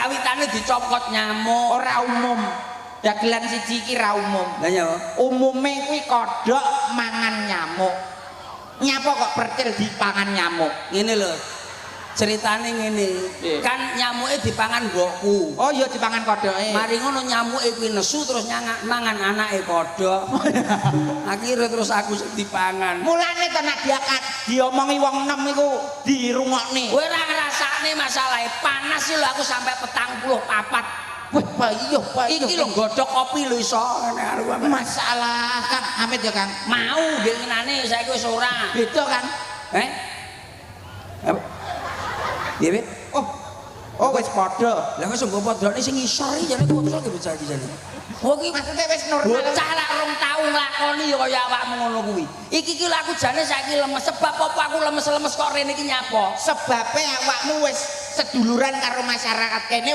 kawitane dicopot nyamuk. Ora umum. Dagelan siji iki ra umum. Lah ya. Umume kuwi kodhok mangan nyamuk. Nyapa kok percil dipangan nyamuk? Ngene lho. Ceritane ngene. Kan nyamuke dipangan mbokku. Oh iya dipangan kodhoke. Mari ngono nyamuke kuwi nesu terus mangan anake kodhok. Akhire terus aku sing dipangan. Mulane to nek diomongi wong enom iku dirungokne. Kowe ora ngrasakne masalahe panas lho aku sampai 44. Wah, payo. Iki lho godhok kopi lho iso masalah Kang Hamid ya Kang. mau ngenane saiki wis ora. Beda Kang. Apa? Piye? Oh wis padha. Lah wis nggo padane sing ngisor iki jane kok iki bocah iki jane. Oh iki Maksudnya wis normal. bocah lak rong taun nglakoni ya kaya awakmu ngono kuwi. Iki ki aku jane saiki lemes sebab apa aku lemes-lemes kok rene iki nyapa? Sebabe awakmu wis seduluran karo masyarakat kene